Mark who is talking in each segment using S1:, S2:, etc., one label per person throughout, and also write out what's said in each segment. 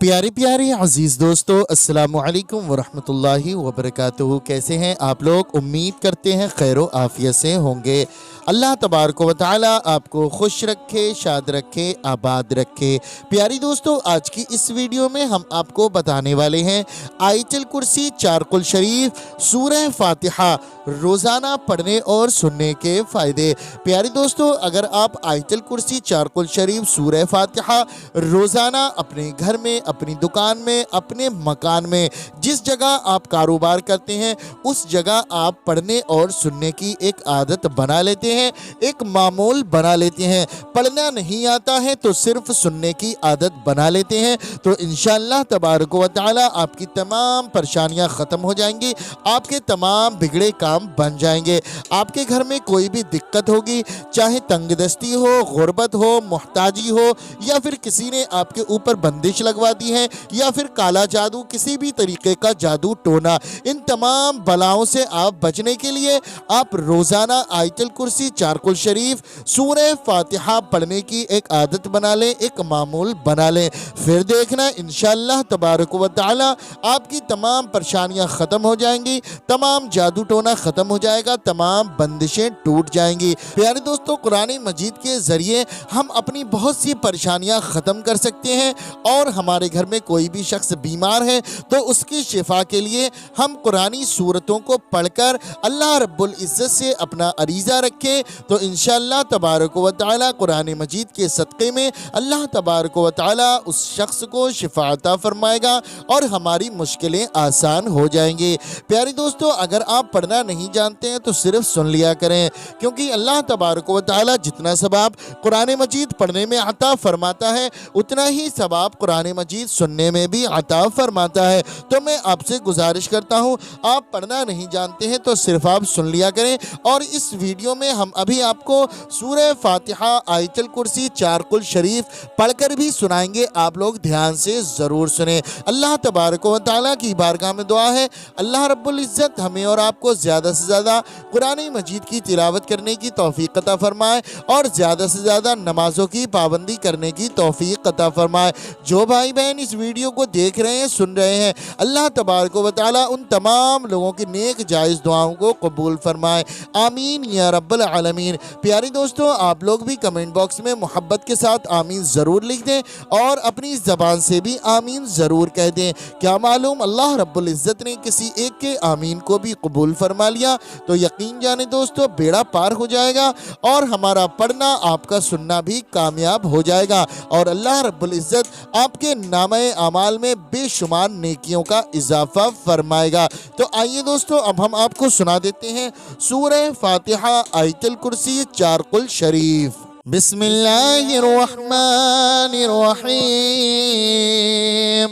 S1: प्यारे प्यारे अजीज़ दोस्तों, अस्सलामु अलैकुम वरहमतुल्लाहि वबरकातुहू। कैसे हैं आप लोग? उम्मीद करते हैं खैर व आफियत से होंगे। अल्लाह तबारक व तआला आपको खुश रखे, शाद रखे, आबाद रखे। प्यारी दोस्तों, आज की इस वीडियो में हम आपको बताने वाले हैं आयतुल कुर्सी, चारकुल शरीफ, सूरह फातिहा रोज़ाना पढ़ने और सुनने के फ़ायदे। प्यारी दोस्तों, अगर आप आयतुल कुर्सी, चारकुल शरीफ, सूरह फातिहा रोज़ाना अपने घर में, अपनी दुकान में, अपने मकान में, जिस जगह आप कारोबार करते हैं उस जगह आप पढ़ने और सुनने की एक आदत बना लेते हैं, एक मामूल बना लेते हैं। पढ़ना नहीं आता है तो सिर्फ सुनने की आदत बना लेते हैं, तो इंशाअल्लाह तबारक व तआला आपकी तमाम परेशानियां ख़त्म हो जाएंगी, आपके तमाम बिगड़े काम बन जाएंगे। आपके घर में कोई भी दिक्कत होगी, चाहे तंगदस्ती हो, गुर्बत हो, मुहताजी हो, या फिर किसी ने आपके ऊपर बंदिश लगवा दी है, या फिर काला जादू, किसी भी तरीके का जादू टोना, इन तमाम बलाओं से आप बचने के लिए आप रोज़ाना आयतुल कुर्सी, चारकुल शरीफ, सूरह फातिहा पढ़ने की एक आदत बना लें, एक मामूल बना लें। फिर देखना इंशाअल्लाह तबारक व तआला आपकी तमाम परेशानियां ख़त्म हो जाएंगी, तमाम जादू टोना ख़त्म हो जाएगा, तमाम बंदिशें टूट जाएंगी। प्यारे दोस्तों, कुरान मजीद के ज़रिए हम अपनी बहुत सी परेशानियां ख़त्म कर सकते हैं, और हमारे घर में कोई भी शख्स बीमार है तो उसकी शिफा के लिए हम कुरानी सूरतों को पढ़कर अल्लाह रब्बुल इज़्ज़त से अपना अरीज़ा रखें, तो इंशाअल्लाह तबारक व तआला कुरान मजीद के सदक़े में अल्लाह तबारक व तआला उस शख्स को शिफा अता फरमाएगा और हमारी मुश्किलें आसान हो जाएंगी। प्यारे दोस्तों, अगर आप पढ़ना नहीं जानते हैं तो सिर्फ सुन लिया करें, क्योंकि अल्लाह तबारक व तआला जितना सवाब कुरान मजीद पढ़ने में अता फरमाता है उतना ही सवाब कुरान मजीद सुनने में भी अता फरमाता है। तो मैं आपसे गुजारिश करता हूँ, आप पढ़ना नहीं जानते हैं तो सिर्फ आप सुन लिया करें। और इस वीडियो में हम अभी आपको सूरह फातिहा, आयतुल कुर्सी, चारकुल शरीफ पढ़कर भी सुनाएंगे, आप लोग ध्यान से ज़रूर सुने। अल्लाह तबारक व तआला की बारगाह में दुआ है, अल्लाह रब्बुल इज़्ज़त हमें और आपको ज़्यादा से ज़्यादा कुरान मजीद की तिलावत करने की तौफीक अता फरमाए और ज़्यादा से ज़्यादा नमाज़ों की पाबंदी करने की तौफीक अता फरमाए। जो भाई बहन इस वीडियो को देख रहे हैं, सुन रहे हैं, अल्लाह तबारक व तआला उन तमाम लोगों की नेक जायज़ दुआओं को कबूल फरमाए, आमीन या रब्बल आलमीन। प्यारे दोस्तों, आप लोग भी कमेंट बॉक्स में मोहब्बत के साथ आमीन ज़रूर लिख दें और अपनी ज़बान से भी आमीन ज़रूर कह दें। क्या मालूम अल्लाह रब्बुल इज़्ज़त ने किसी एक के आमीन को भी कबूल फरमा लिया तो यकीन जाने दोस्तों बेड़ा पार हो जाएगा और हमारा पढ़ना, आपका सुनना भी कामयाब हो जाएगा और अल्लाह रब्बुल इज़्ज़त आपके नामे अमाल में बेशुमार नेकियों का इजाफा फरमाएगा। तो आइए दोस्तों, अब हम आपको सुना देते हैं सूरह फातिहा, आयतुल कुर्सी, चारकुल शरीफ। बिस्मिल्लाहिर्रहमानिर्रहीम।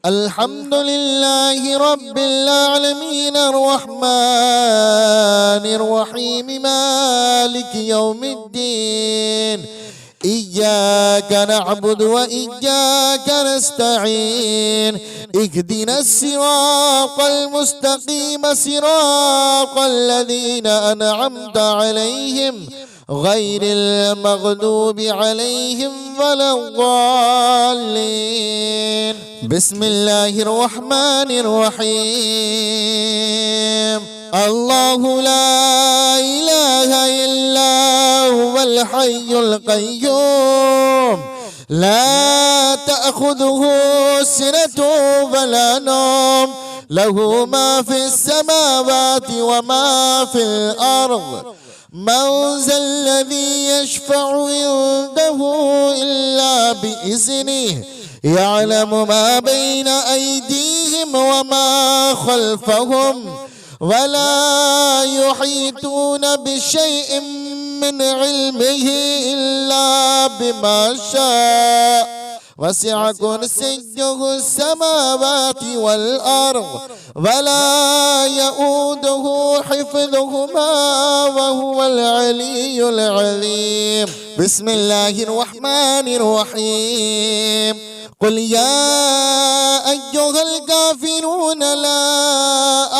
S1: अल्हम्दुलिल्लाहि रब्बिल आलमीन अर्रहमानिर्रहीम मालिकि यौमिद्दीन। इय्याका नअबुदु व इय्याका नस्तईन। इहदिनस सिरातल मुस्तकीम सिरातल लज़ीना अनअमता अलैहिम गैरिल मग़दूबि अलैहिम वलद्दाल्लीन। बिस्मिल्लाहिर रहमानिर रहीम। अल्लाहु ला इलाहा इल्ला हुवल हय्युल क़य्यूम ला तअख़ुज़ुहु सिनतुन वला नौम लहू मा फ़िस समावाति व मा फ़िल अर्ज़ मन ज़ल्लज़ी यशफ़अु इंदहु इल्ला बिइज़्निहि यअलमु मा बैना अयदीहिम व मा ख़ल्फ़हुम वला युहीतून बिशैइन मिन इल्मिही इल्ला बिमा शाअ वसिअ कुर्सियुहु समावाति वल अर्ज़ वला यऊदुहु हिफ्ज़ुहुमा व हुवल अलियुल अज़ीम। बिस्मिल्लाहिर रहमानिर रहीम। कुल या अय्युहल काफिरून ला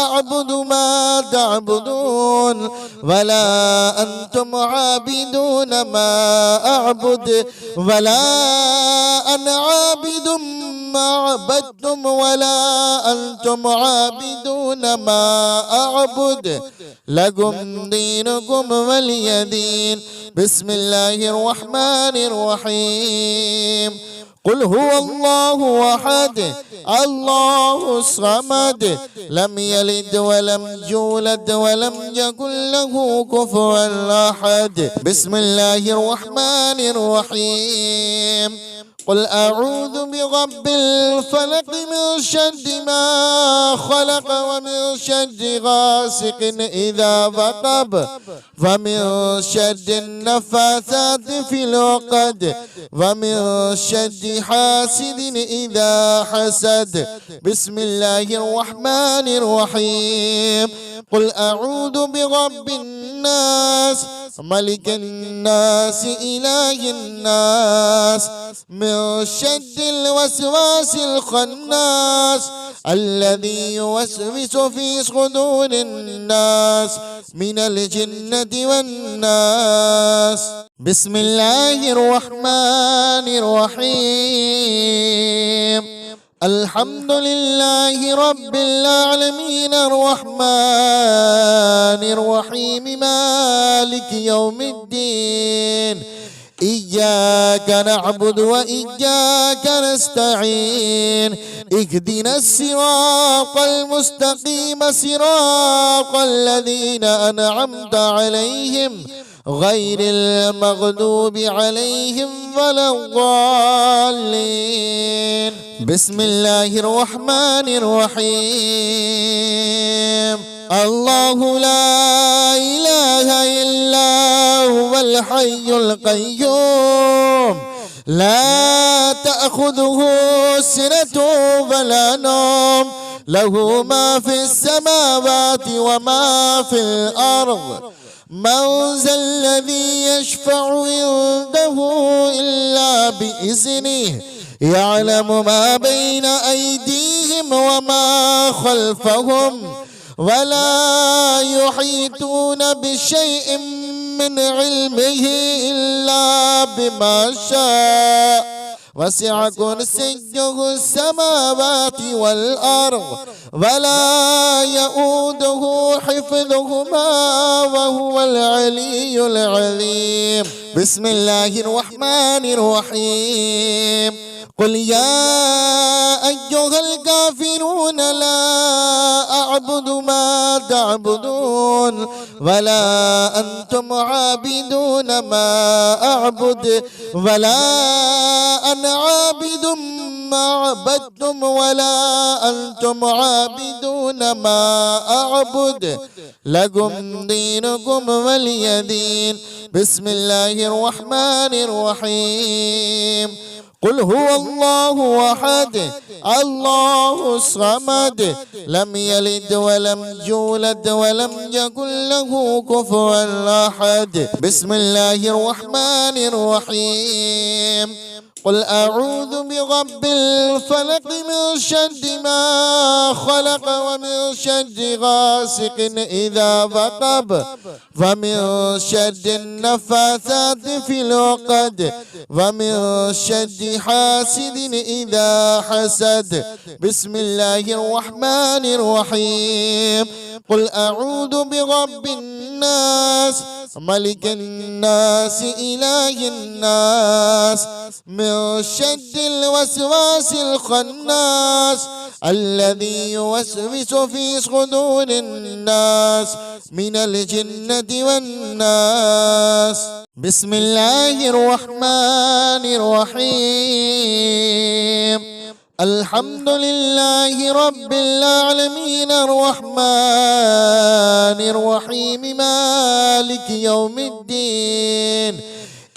S1: अअबुदु मा तअबुदून ولا أنتم عابدون ما أعبد ولا أنا عابد ما عبدتم ولا أنتم عابدون ما أعبد لكم دينكم ولي دين. بسم الله الرحمن الرحيم. قل هو الله أحد الله الصمد لم يلد ولم يولد ولم يكن له كفوا أحد. بسم الله الرحمن الرحيم. قل أعوذ برب الفلق من شر ما خلق ومن شر غاسق إذا وقب ومن شر النفاثات في العقد ومن شر حاسد إذا حسد. بسم الله الرحمن الرحيم. قل أعوذ برب الناس ملك الناس إله الناس من شر الوسواس الخناس الذي يوسوس في صدور الناس من الجنة والناس. بسم الله الرحمن الرحيم. الحمد لله رب العالمين الرحمن الرحيم مالك يوم الدين إياك نعبد وإياك نستعين اهدنا الصراط المستقيم صراط الذين أنعمت عليهم غير المغضوب عليهم ولا الضالين. بسم الله الرحمن الرحيم. الله لا إله إلا هو الحي القيوم لا تأخذه سنة ولا نوم له ما في السماوات وما في الأرض. من ذا الذي يشفع عنده إلا بإذنه يعلم ما بين أيديهم وما خلفهم ولا يحيطون بشيء من علمه إلا بما شاء وسع كرسيه السماوات والأرض ولا يؤوده حفظهما وهو العلي العظيم. بسم الله الرحمن الرحيم. قل يا أيها الكافرون لا أعبد ما تعبدون ولا أنتم عابدون ما أعبد ولا أنا عابد ما عبدتم ولا أنتم عابدون ما أعبد لكم دينكم ولي دين. بسم الله الرحمن الرحيم. قل هو الله أحد الله الصمد لم يلد ولم يولد ولم يكن له كفوا أحد. بسم الله الرحمن الرحيم. قل أعوذ برب الفلق من شر ما خلق ومن شر غاسق إذا وقب ومن شر النفاثات في العقد ومن شر حاسد إذا حسد. بسم الله الرحمن الرحيم. قل أعوذ برب الناس ملك الناس إله الناس من شر الوسواس الخناس الذي يوسوس في صدور الناس من الجنة والناس. بسم الله الرحمن الرحيم. الحمد لله رب العالمين الرحمن الرحيم مالك يوم الدين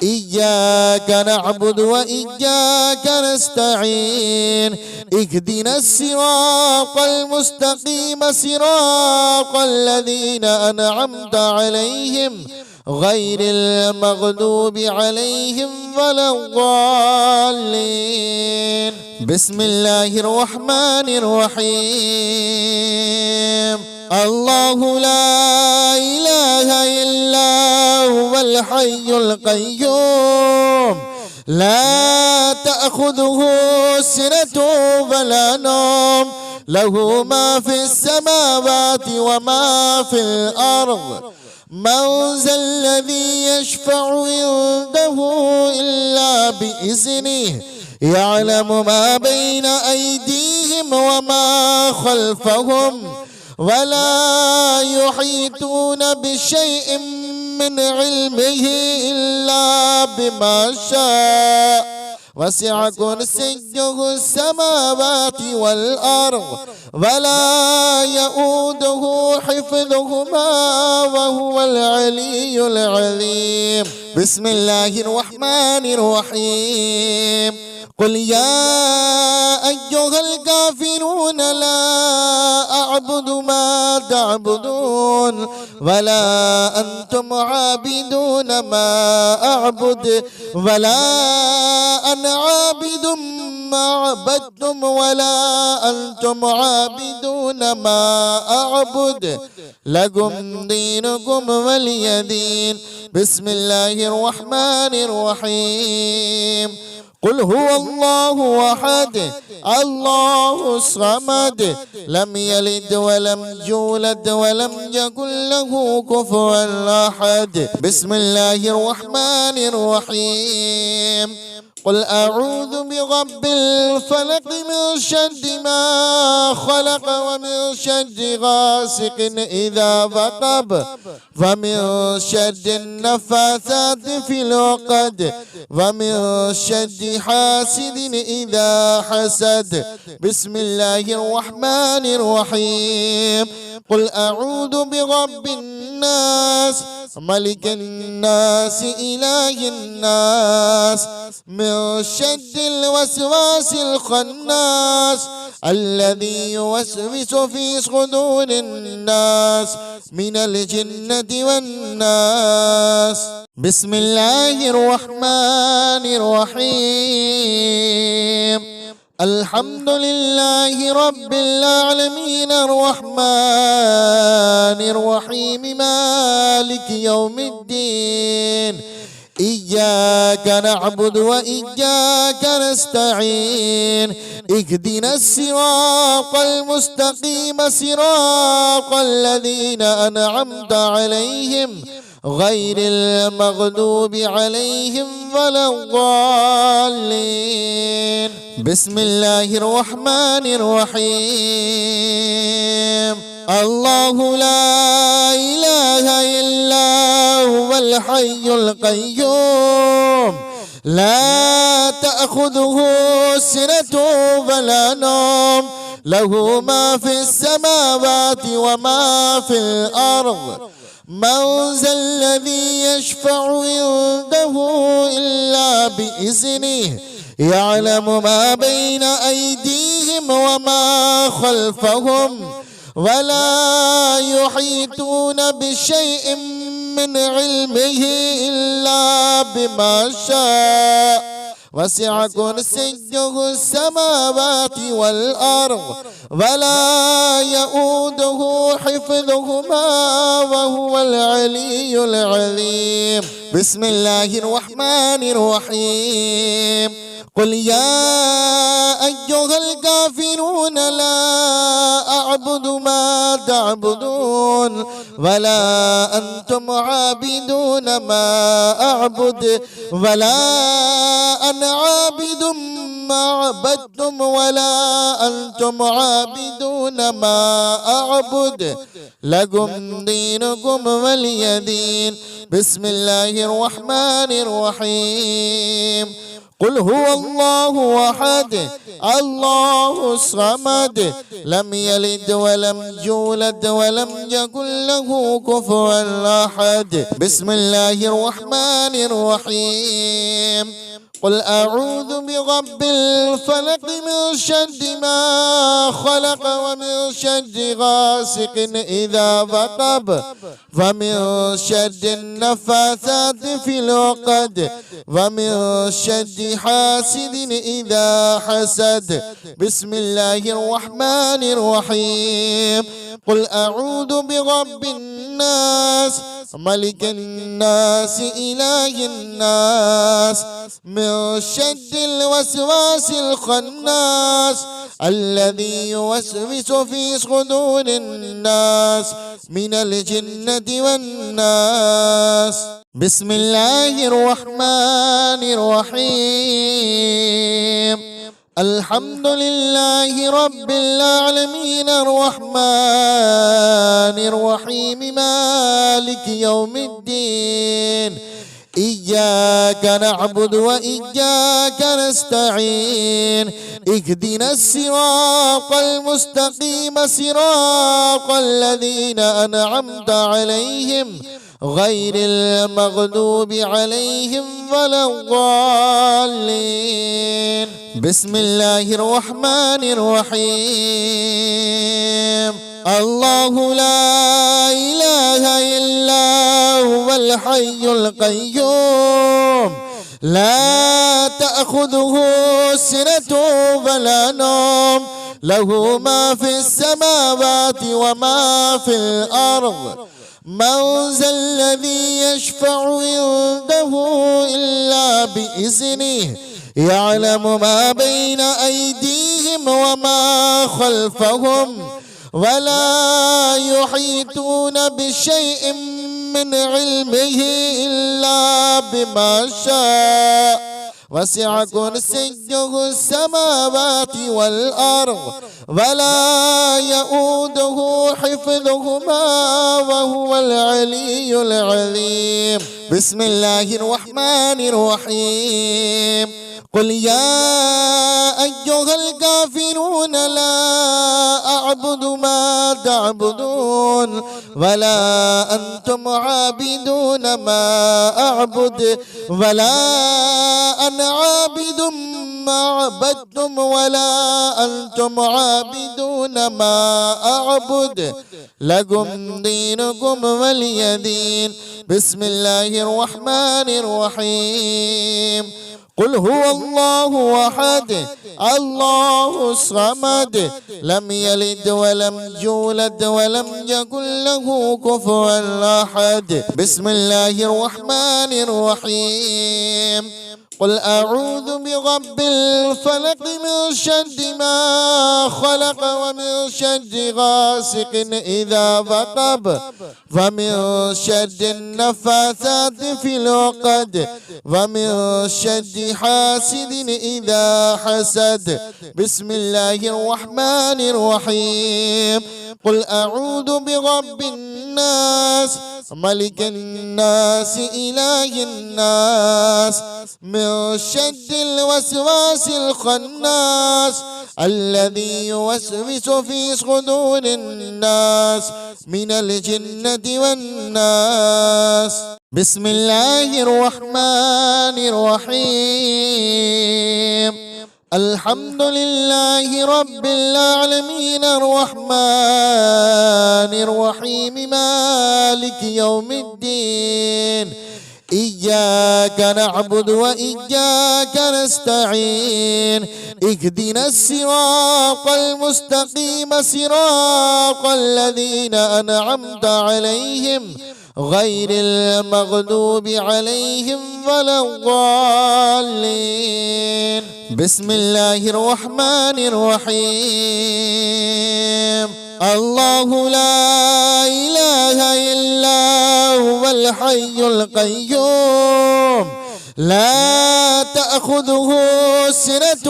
S1: إياك نعبد وإياك نستعين اهدنا الصراط المستقيم صراط الذين أنعمت عليهم غير المغضوب عليهم ولا الضالين. بسم الله الرحمن الرحيم. الله لا إله إلا هو الحي القيوم لا تأخذه سنة ولا نوم له ما في السماوات وما في الأرض من ذا الذي يشفع عنده إلا بإذنه يعلم ما بين أيديهم وما خلفهم ولا يحيطون بشيء من علمه إلا بما شاء وسع كرسيه السماوات والأرض ولا يؤوده حفظهما وهو العلي العظيم. بسم الله الرحمن الرحيم. قل يا أيها الكافرون لا أعبد ما تعبدون ولا أنتم عابدون ما أعبد ولا أنا عابد ما عبدتم ولا أنتم عابدون ما أعبد لكم دينكم ولي دين. بسم الله الرحمن الرحيم. قل هو الله أحد الله الصمد لم يلد ولم يولد ولم يكن له كفوا أحد. بسم الله الرحمن الرحيم. قل أعوذ برب الفلق من شر ما خلق ومن شر غاسق إذا وقب ومن شر النفاثات في العقد ومن شر حاسد إذا حسد. بسم الله الرحمن الرحيم. قل أعوذ برب الناس ملك الناس إله الناس من شر الوسواس الخناس الذي يوسوس في صدور الناس من الجنة والناس. بسم الله الرحمن الرحيم. الحمد لله رب العالمين الرحمن الرحيم مالك يوم الدين إياك نعبد وإياك نستعين اهدنا الصراط المستقيم صراط الذين أنعمت عليهم غير المغضوب عليهم ولا الضالين. بسم الله الرحمن الرحيم. الله لا إله إلا هو الحي القيوم لا تأخذه سنة ولا نوم له ما في السماوات وما في الأرض من ذا الذي يشفع عنده إلا بإذنه يعلم ما بين أيديهم وما خلفهم ولا يحيطون بشيء من علمه إلا بما شاء وسع كرسيه السماوات والأرض ولا يؤوده حفظهما وهو العلي العظيم. بسم الله الرحمن الرحيم. قل يا أيها الكافرون لا أعبد ما تعبدون ولا أنتم عابدون ما أعبد ولا أنا عابد ما عبدتم ولا أنتم عابدون ما أعبد لكم دينكم ولي دين. بسم الله الرحمن الرحيم. قل هو الله أحد الله الصمد لم يلد ولم يولد ولم يكن له كفوا أحد. بسم الله الرحمن الرحيم. قل أعوذ برب الفلق من شر ما خلق ومن شر غاسق إذا وقب ومن شر النفاثات في العقد ومن شر حاسد إذا حسد. بسم الله الرحمن الرحيم. قل أعوذ برب الناس ملك الناس إله الناس من شر الوسواس الخناس الذي يوسوس في صدور الناس من الجنة والناس. بسم الله الرحمن الرحيم. الحمد لله رب العالمين الرحمن الرحيم مالك يوم الدين إياك نعبد وإياك نستعين اهدنا الصراط المستقيم صراط الذين أنعمت عليهم غير المغضوب عليهم ولا الضالين. بسم الله الرحمن الرحيم. الله لا إله إلا هو الحي القيوم لا تأخذه سنة ولا نوم له ما في السماوات وما في الأرض من ذا الذي يشفع عنده إلا بإذنه يعلم ما بين أيديهم وما خلفهم ولا يحيطون بشيء من علمه إلا بما شاء وسع كرسيه السماوات والأرض ولا يؤوده حفظهما وهو العلي العظيم. بسم الله الرحمن الرحيم. قل يا أيها الكافرون لا أعبد ما تعبدون ولا أنتم عابدون ما أعبد ولا أنا عابد ما عبدتم ولا أنتم عابدون ما أعبد لكم دينكم ولي دين. بسم الله الرحمن الرحيم. قل هو الله أحد الله الصمد لم يلد ولم يولد ولم يكن له كفوا أحد. بسم الله الرحمن الرحيم. قل أعوذ برب الفلق من شر ما خلق ومن شر غاسق إذا وقب ومن شر النفاثات في العقد ومن شر حاسد إذا حسد. بسم الله الرحمن الرحيم. قل أعوذ برب الناس ملك الناس إله الناس من شر الوسواس الخناس الذي يوسوس في صدور الناس من الجنة والناس. بسم الله الرحمن الرحيم. الحمد لله رب العالمين الرحمن الرحيم مالك يوم الدين إياك نعبد وإياك نستعين اهدنا الصراط المستقيم صراط الذين أنعمت عليهم غير المغضوب عليهم ولا الضالين. بسم الله الرحمن الرحيم. الله لا إله إلا هو الحي القيوم لا تأخذه سنة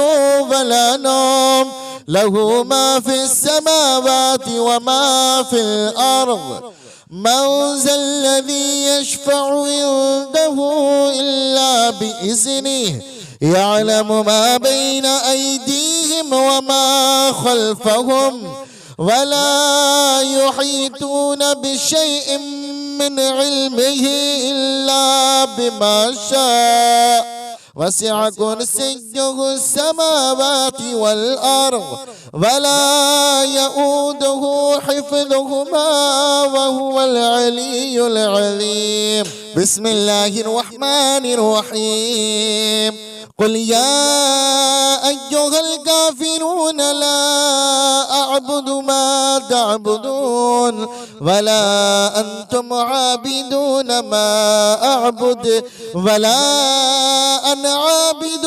S1: ولا نوم له ما في السماوات وما في الأرض من ذا الذي يشفع عنده إلا بإذنه يعلم ما بين أيديهم وما خلفهم ولا يحيطون بشيء من علمه إلا بما شاء وسع كرسيه السماوات والأرض ولا يؤوده حفظهما وهو العلي العظيم. بسم الله الرحمن الرحيم. قل يا أيها الكافرون لا أعبد ما تعبدون ولا أنتم عابدون ما أعبد ولا أنا عابد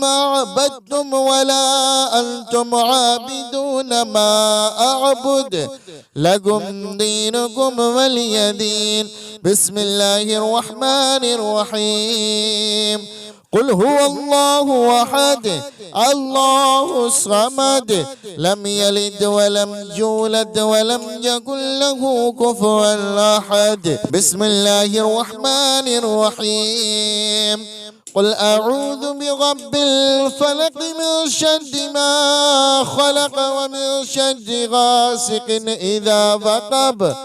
S1: ما عبدتم ولا أنتم عابدون ما أعبد لكم دينكم ولي دين. بسم الله الرحمن الرحيم. قل هو الله أحد الله الصمد لم يلد ولم يولد ولم يكن له كفوا أحد. بسم الله الرحمن الرحيم. قل أعوذ برب الفلق من شر ما خلق ومن شر غاسق إذا وقب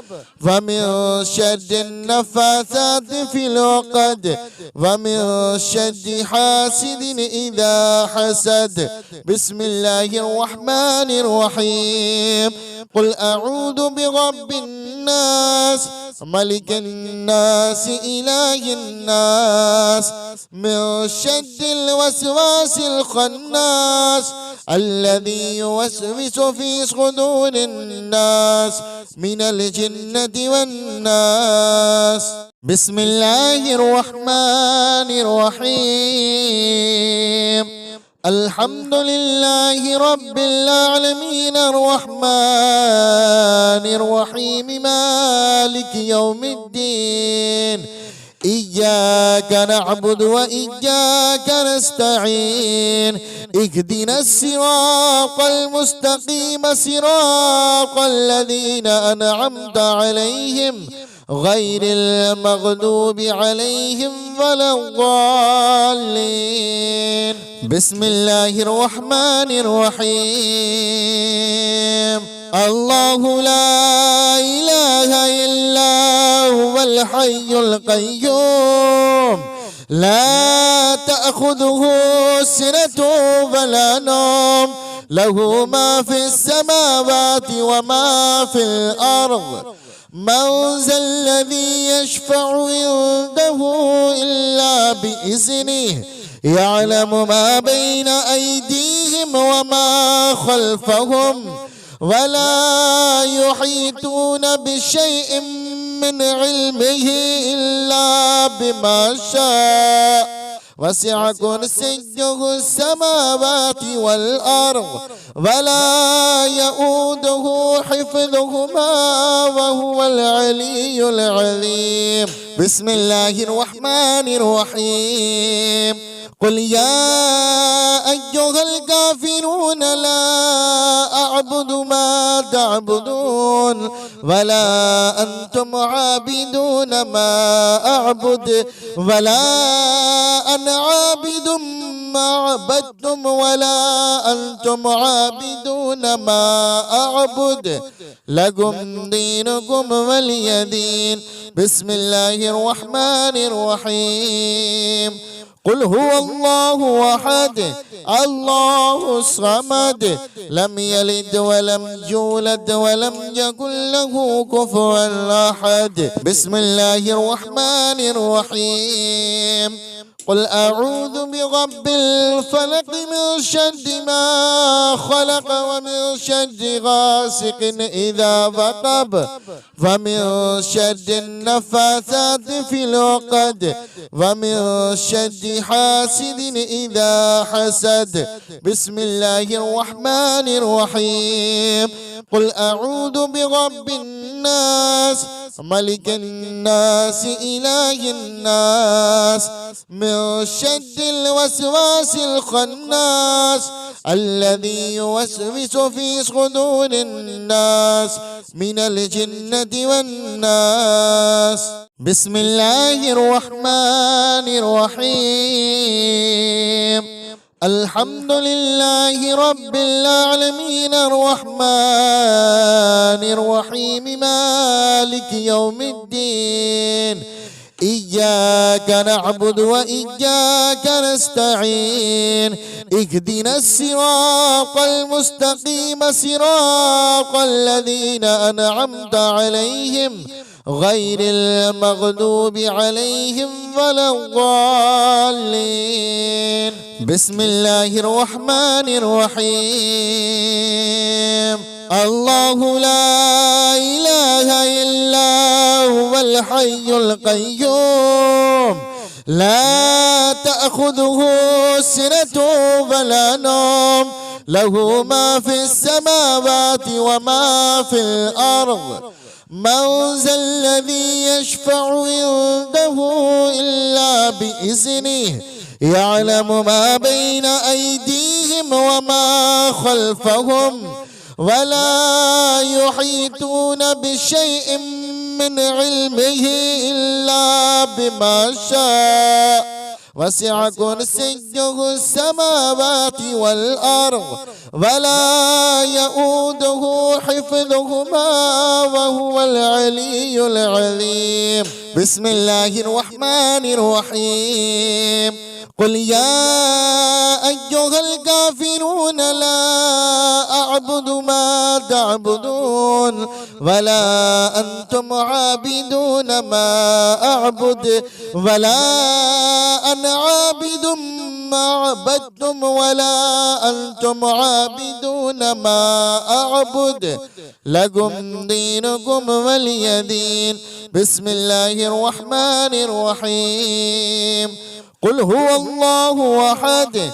S1: ومن شر النفاثات في العقد ومن شر حاسد إذا حسد. بسم الله الرحمن الرحيم. قل أعوذ برب الناس ملك الناس إله الناس من شر الوسواس الخناس الذي يوسوس في صدور الناس من الجنة والناس. بسم الله الرحمن الرحيم. الحمد لله رب العالمين الرحمن الرحيم مالك يوم الدين إياك نعبد وإياك نستعين اهدنا الصراط المستقيم صراط الذين أنعمت عليهم غير المغضوب عليهم ولا الضالين. بسم الله الرحمن الرحيم. الله لا إله إلا هو الحي القيوم لا تأخذه سنة ولا نوم له ما في السماوات وما في الأرض. من ذا الذي يشفع عنده إلا بإذنه يعلم ما بين أيديهم وما خلفهم ولا يحيطون بشيء من علمه إلا بما شاء وسع كرسيه السماوات والأرض ولا يؤوده حفظهما وهو العلي العظيم. بسم الله الرحمن الرحيم. قل يا أيها الكافرون لا أعبد ما تعبدون ولا أنتم عابدون ما أعبد ولا أنا عابد ما عبدتم ولا أنتم عابدون ما أعبد لكم دينكم ولي دين. بسم الله الرحمن الرحيم. قل هو الله أحد الله الصمد لم يلد ولم يولد ولم يكن له كفوا أحد. بسم الله الرحمن الرحيم. قل أعوذ برب الفلق من شر ما خلق ومن شر غاسق إذا وقب ومن شر النفاثات في العقد ومن شر حاسد إذا حسد. بسم الله الرحمن الرحيم. قل أعوذ برب الناس ملك الناس إله الناس من شر الوسواس الخناس الذي يوسوس في صدور الناس من الجنة والناس. بسم الله الرحمن الرحيم. الحمد لله رب العالمين الرحمن الرحيم مالك يوم الدين إياك نعبد وإياك نستعين اهدنا الصراط المستقيم صراط الذين أنعمت عليهم غير المغضوب عليهم ولا الضالين. بسم الله الرحمن الرحيم. الله لا إله إلا هو الحي القيوم لا تأخذه سنة ولا نوم له ما في السماوات وما في الأرض من ذا الذي يشفع عنده إلا بإذنه يعلم ما بين أيديهم وما خلفهم ولا يحيطون بشيء من علمه إلا بما شاء وسع كرسيه السماوات والأرض ولا يؤوده حفظهما وهو العلي العظيم. بسم الله الرحمن الرحيم. قل يا أيها الكافرون لا أعبد ما تعبدون ولا أنتم عابدون ما أعبد ولا أنا عابد ما عبدتم ولا أنتم عابدون ما أعبد لكم دينكم ولي دين. بسم الله الرحمن الرحيم. قل هو الله أحد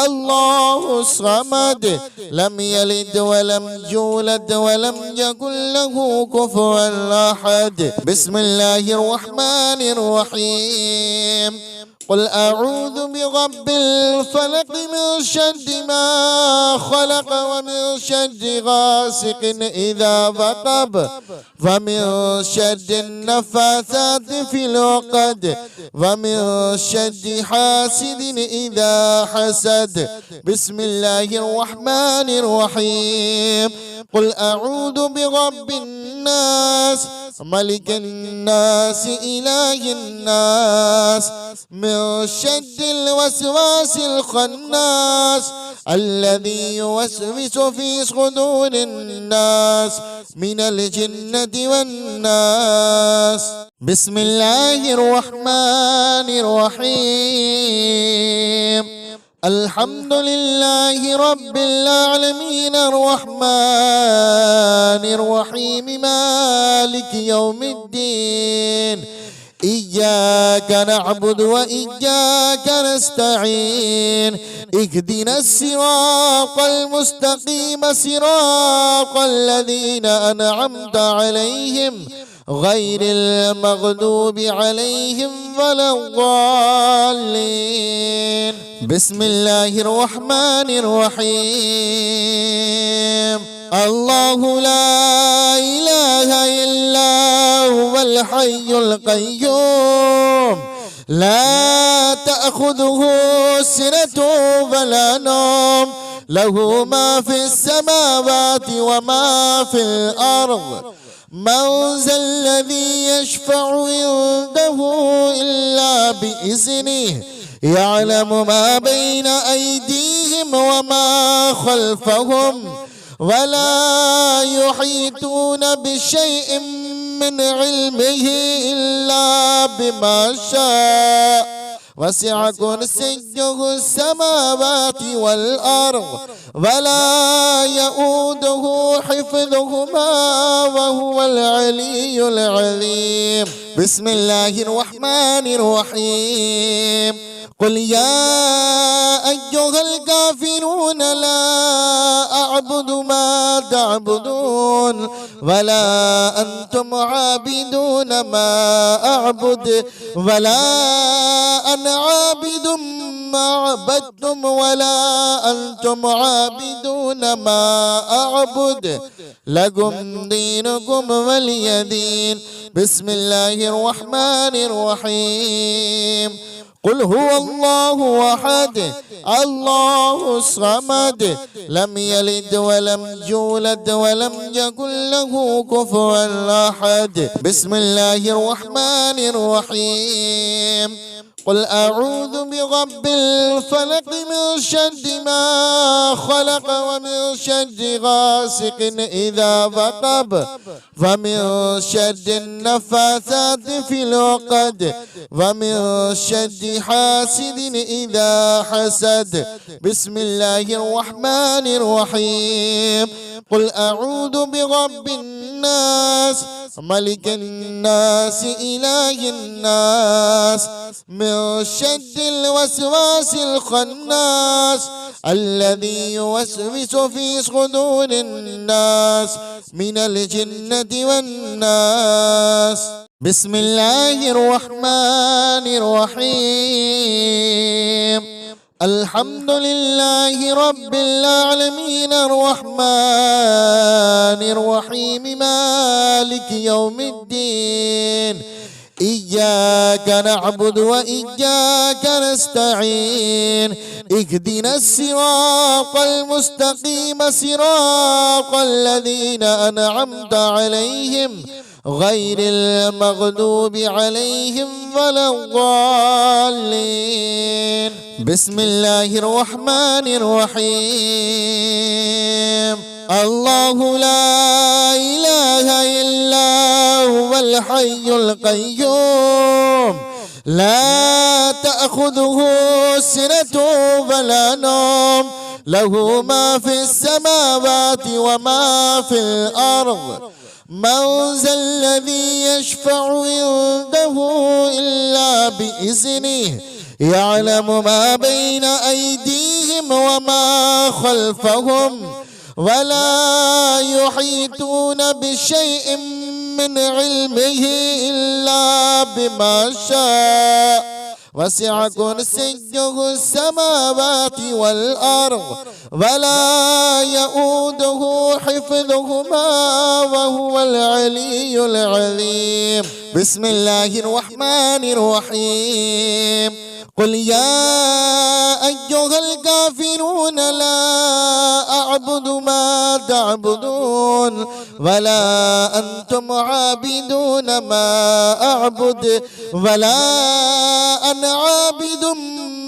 S1: الله الصمد لم يلد ولم يولد ولم يكن له كفوا أحد. بسم الله الرحمن الرحيم. قل أعوذ برب الفلق من شر ما خلق ومن شر غاسق إذا وقب ومن شر النفاثات في العقد ومن شر حاسد إذا حسد. بسم الله الرحمن الرحيم. قل أعوذ برب الناس ملك الناس إله الناس من شر الوسواس الخناس الذي يوسوس في صدور الناس من الجنة والناس. بسم الله الرحمن الرحيم. الحمد لله رب العالمين الرحمن الرحيم مالك يوم الدين إياك نعبد وإياك نستعين اهدنا الصراط المستقيم صراط الذين أنعمت عليهم غير المغضوب عليهم ولا الضالين. بسم الله الرحمن الرحيم. الله لا إله إلا هو الحي القيوم لا تأخذه سنة ولا نوم له ما في السماوات وما في الأرض من ذا الذي يشفع عنده إلا بإذنه يعلم ما بين أيديهم وما خلفهم ولا يحيطون بشيء من علمه إلا بما شاء وسع كرسيه السماوات والأرض ولا يؤوده حفظهما وهو العلي العظيم. بسم الله الرحمن الرحيم. قل يا أيها الكافرون لا أعبد ما تعبدون ولا أنتم عابدون ما أعبد ولا أنا عابد ما عبدتم ولا أنتم عابدون ما أعبد لكم دينكم ولي دين. بسم الله الرحمن الرحيم. قل هو الله أحد الله الصمد لم يلد ولم يولد ولم يكن له كفوا أحد. بسم الله الرحمن الرحيم. قل أعوذ برب الفلق من شر ما خلق ومن شر غاسق إذا وقب ومن شر النفاثات في العقد ومن شر حاسد إذا حسد. بسم الله الرحمن الرحيم. قل أعوذ برب الناس ملك الناس إله الناس من شر الوسواس الخناس الذي يوسوس في صدور الناس من الجنة والناس. بسم الله الرحمن الرحيم. الحمد لله رب العالمين الرحمن الرحيم مالك يوم الدين إياك نعبد وإياك نستعين اهدنا الصراط المستقيم صراط الذين أنعمت عليهم غير المغضوب عليهم ولا الضالين. بسم الله الرحمن الرحيم. الله لا إله إلا هو الحي القيوم لا تأخذه سنة ولا نوم له ما في السماوات وما في الأرض. من ذا الذي يشفع عنده إلا بإذنه يعلم ما بين أيديهم وما خلفهم ولا يحيطون بشيء من علمه إلا بما شاء وسع كرسيه السماوات والأرض ولا يؤوده حفظهما وهو العلي العظيم. بسم الله الرحمن الرحيم. قل يا أيها الكافرون لا أعبد ما تعبدون ولا أنتم عابدون ما أعبد ولا أنا عابد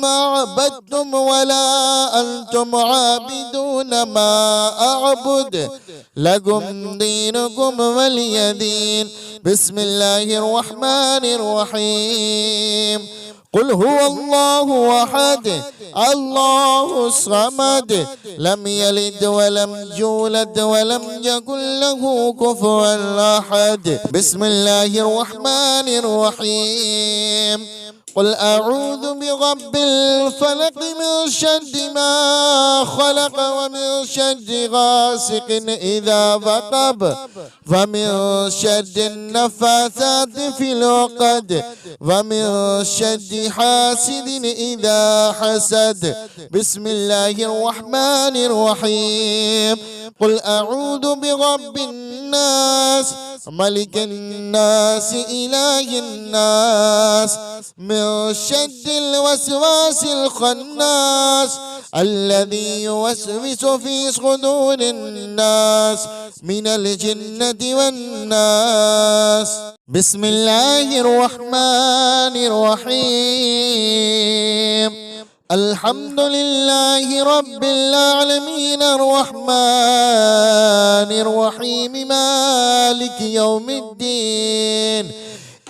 S1: ما عبدتم ولا أنتم عابدون ما أعبد لكم دينكم ولي دين. بسم الله الرحمن الرحيم. قل هو الله أحد الله الصمد لم يلد ولم يولد ولم يكن له كفوا أحد. بسم الله الرحمن الرحيم. قل أعوذ برب الفلق من شر ما خلق ومن شر غاسق إذا وقب ومن شر النفاثات في العقد ومن شر حاسد إذا حسد. بسم الله الرحمن الرحيم. قل أعوذ برب الناس ملك الناس إله الناس من شر الوسواس الخناس الذي يوسوس في صدور الناس من الجنة والناس. بسم الله الرحمن الرحيم. الحمد لله رب العالمين الرحمن الرحيم مالك يوم الدين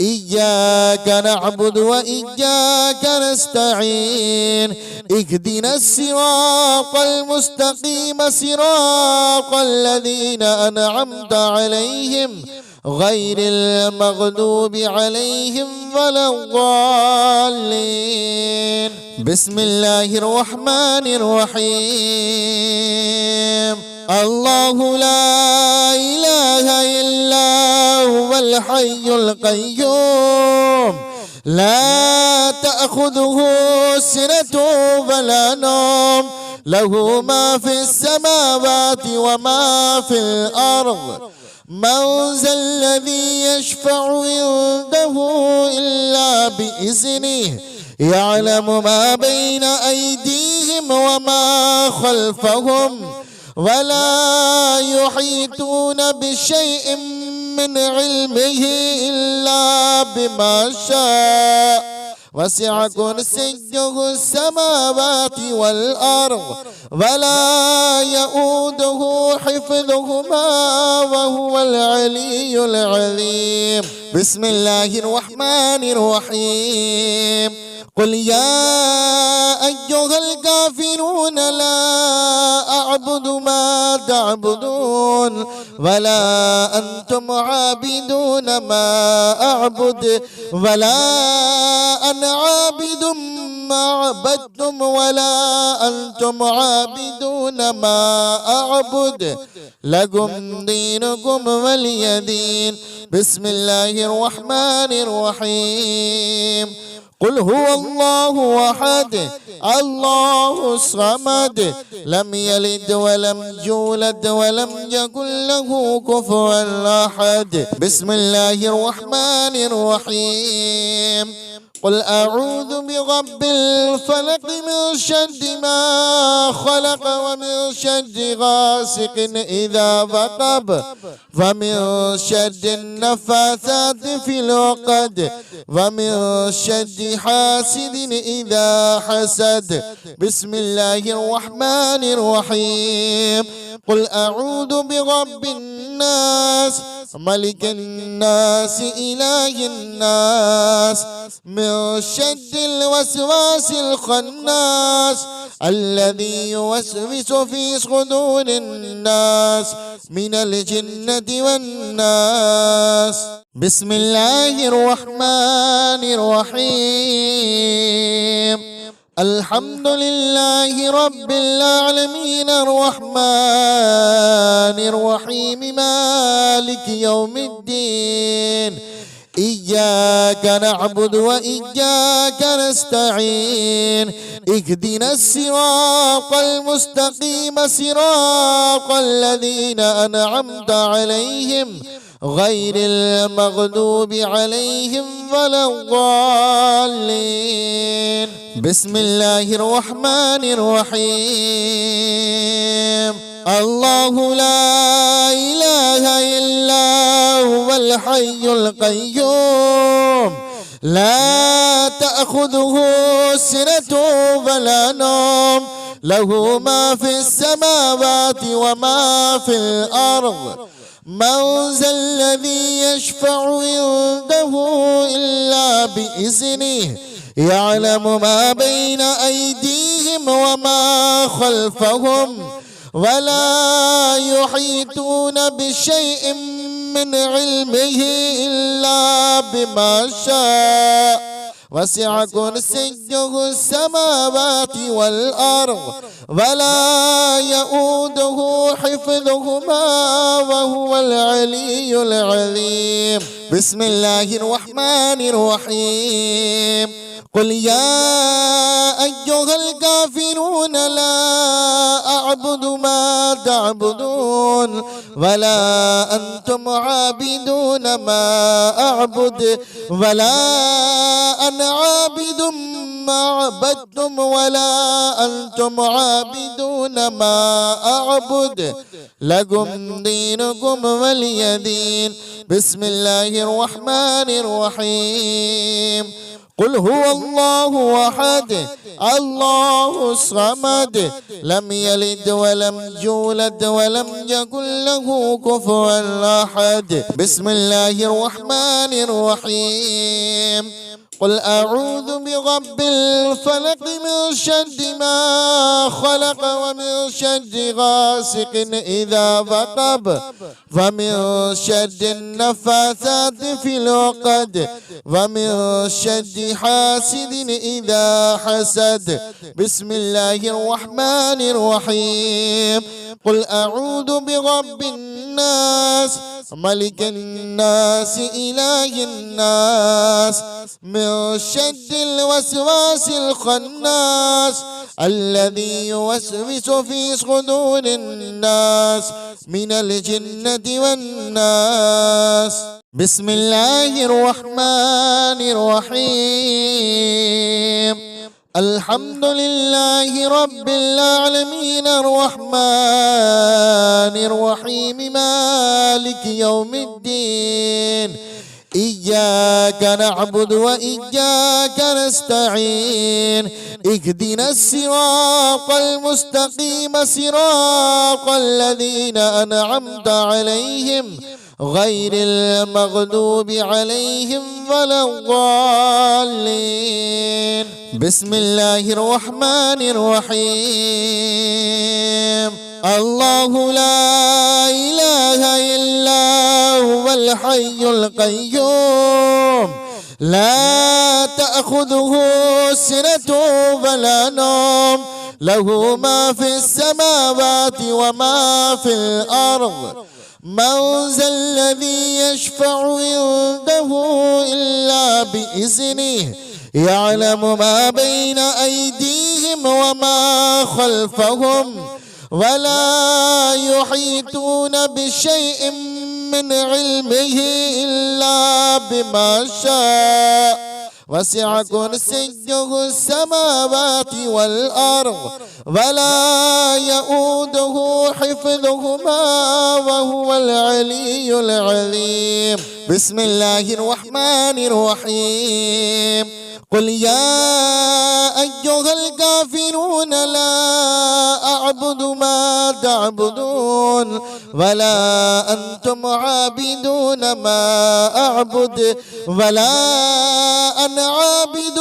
S1: إياك نعبد وإياك نستعين اهدنا الصراط المستقيم صراط الذين أنعمت عليهم غير المغضوب عليهم ولا الضالين. بسم الله الرحمن الرحيم. الله لا إله إلا هو الحي القيوم لا تأخذه سنة ولا نوم له ما في السماوات وما في الأرض. من ذا الذي يشفع عنده إلا بإذنه يعلم ما بين أيديهم وما خلفهم ولا يحيطون بشيء من علمه إلا بما شاء وسع كرسيه السماوات والأرض ولا يؤوده حفظهما وهو العلي العظيم. بسم الله الرحمن الرحيم. قل يا أيها الكافرون لا أعبد ما تعبدون ولا أنتم عابدون ما أعبد ولا أنا عابد ما عبدتم ولا أنتم عابدون ما أعبد لكم دينكم ولي دين. بسم الله الرحمن الرحيم. قل هو الله أحد الله الصمد لم يلد ولم يولد ولم يكن له كفوا أحد. بسم الله الرحمن الرحيم. قل أعوذ برب الفلق من شر ما خلق ومن شر غاسق إذا وقب ومن شر النفاثات في العقد ومن شر حاسد إذا حسد. بسم الله الرحمن الرحيم. قل أعوذ برب الناس ملك الناس إله الناس من شر الوسواس الخناس الذي يوسوس في صدور الناس من الجنة والناس. بسم الله الرحمن الرحيم. الحمد لله رب العالمين الرحمن الرحيم مالك يوم الدين إياك نعبد وإياك نستعين اهدنا الصراط المستقيم صراط الذين أنعمت عليهم غير المغضوب عليهم ولا الضالين. بسم الله الرحمن الرحيم. الله لا إله إلا هو الحي القيوم لا تأخذه سنة ولا نوم له ما في السماوات وما في الأرض. من ذا الذي يشفع عنده إلا بإذنه يعلم ما بين أيديهم وما خلفهم ولا يحيطون بشيء من علمه إلا بما شاء وسع كرسيه السماوات والأرض ولا يؤوده حفظهما وهو العلي العظيم. بسم الله الرحمن الرحيم. قل يا أيها الكافرون لا أعبد ما تعبدون ولا أنتم عابدون ما أعبد ولا أنا عابد ما عبدتم ولا أنتم عابدون ما أعبد لكم دينكم ولي دين. بسم الله الرحمن الرحيم. قل هو الله أحد الله الصمد لم يلد ولم يولد ولم يكن له كفوا أحد. بسم الله الرحمن الرحيم. قل أعوذ برب الفلق من شر ما خلق ومن شر غاسق إذا وقب ومن شر النفاثات في العقد ومن شر حاسد إذا حسد. بسم الله الرحمن الرحيم. قل أعوذ برب الناس ملك الناس إله الناس من شر الوسواس الخناس الذي يوسوس في صدور الناس من الجنة والناس. بسم الله الرحمن الرحيم. الحمد لله رب العالمين الرحمن الرحيم مالك يوم الدين إياك نعبد وإياك نستعين اهدنا الصراط المستقيم صراط الذين أنعمت عليهم غير المغضوب عليهم ولا الضالين. بسم الله الرحمن الرحيم. الله لا إله إلا هو الحي القيوم لا تأخذه سنة ولا نوم له ما في السماوات وما في الأرض من ذا الذي يشفع عنده إلا بإذنه يعلم ما بين أيديهم وما خلفهم ولا يحيطون بشيء من علمه إلا بما شاء وسع كرسيه السماوات والأرض ولا يؤوده حفظهما وهو العلي العظيم. بسم الله الرحمن الرحيم. قل يا أيها الكافرون لا أعبد ما تعبدون ولا أنتم عابدون ما أعبد ولا أنا عابد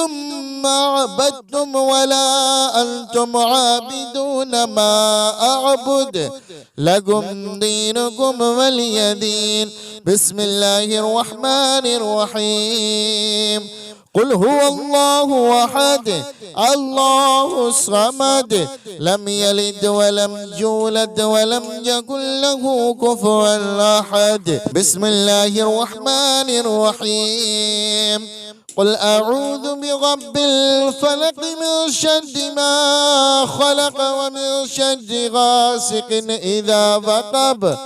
S1: ما عبدتم ولا أنتم عابدون ما أعبد لكم دينكم ولي دين. بسم الله الرحمن الرحيم. قل هو الله أحد الله الصمد لم يلد ولم يولد ولم يكن له كفوا أحد. بسم الله الرحمن الرحيم. قل أعوذ برب الفلق من شر ما خلق ومن شر غاسق إذا وقب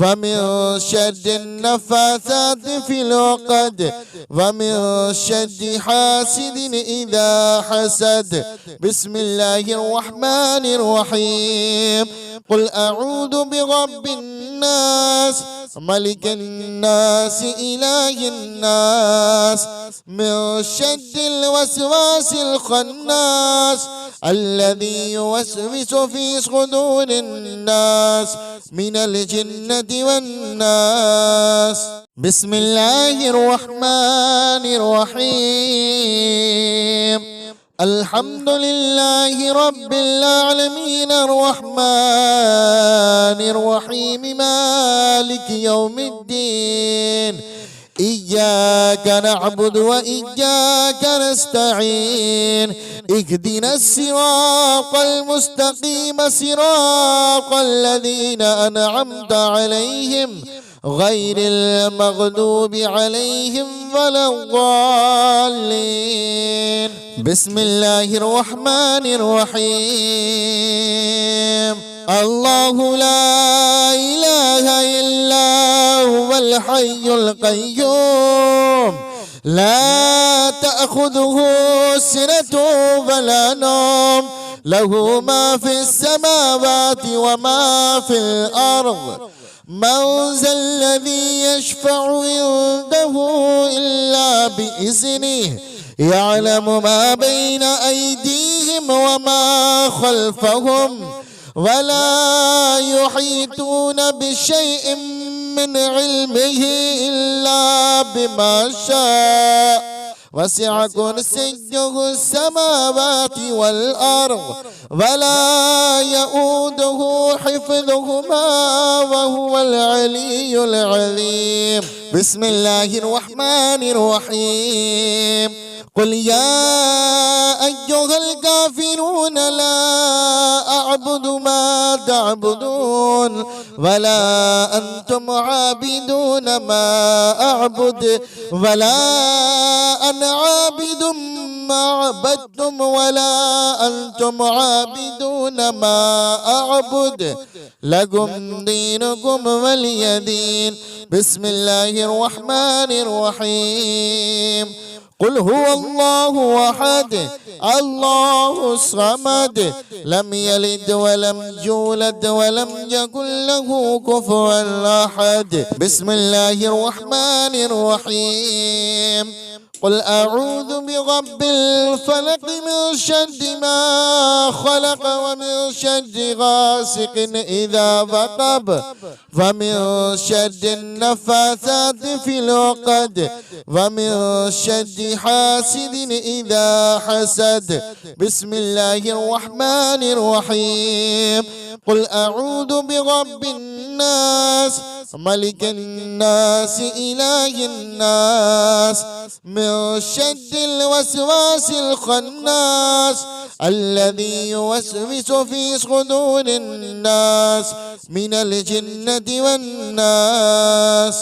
S1: ومن شر النفاثات في العقد ومن شر حاسد إذا حسد. بسم الله الرحمن الرحيم. قل أعوذ برب الناس ملك الناس إله الناس من شر الوسواس الخناس الذي يوسوس في صدور الناس من الجنة والناس. بسم الله الرحمن الرحيم. الحمد لله رب العالمين الرحمن الرحيم مالك يوم الدين إياك نعبد وإياك نستعين اهدنا الصراط المستقيم صراط الذين أنعمت عليهم غير المغضوب عليهم ولا الضالين. بسم الله الرحمن الرحيم. الله لا إله إلا هو الحي القيوم لا تأخذه سنة ولا نوم له ما في السماوات وما في الأرض من ذا الذي يشفع عنده إلا بإذنه يعلم ما بين أيديهم وما خلفهم ولا يحيطون بشيء من علمه إلا بما شاء وسع كرسيه السماوات والأرض ولا يؤوده حفظهما وهو العلي العظيم. بسم الله الرحمن الرحيم. قل يا أيها الكافرون لا أعبد ما تعبدون ولا أنتم عابدون ما أعبد ولا أنا عابد ما عبدتم ولا أنتم عابدون ما أعبد لكم دينكم ولي دين. بسم الله الرحمن الرحيم. قل هو الله أحد الله الصمد لم يلد ولم يولد ولم يكن له كفوا أحد. بسم الله الرحمن الرحيم. قل أعوذ برب الفلق من شر ما خلق ومن شر غاسق إذا وقب ومن شر النفاثات في العقد ومن شر حاسد إذا حسد. بسم الله الرحمن الرحيم. قل أعوذ برب الناس ملك الناس إله الناس من شر الوسواس الخناس الذي يوسوس في صدور الناس من الجنة والناس.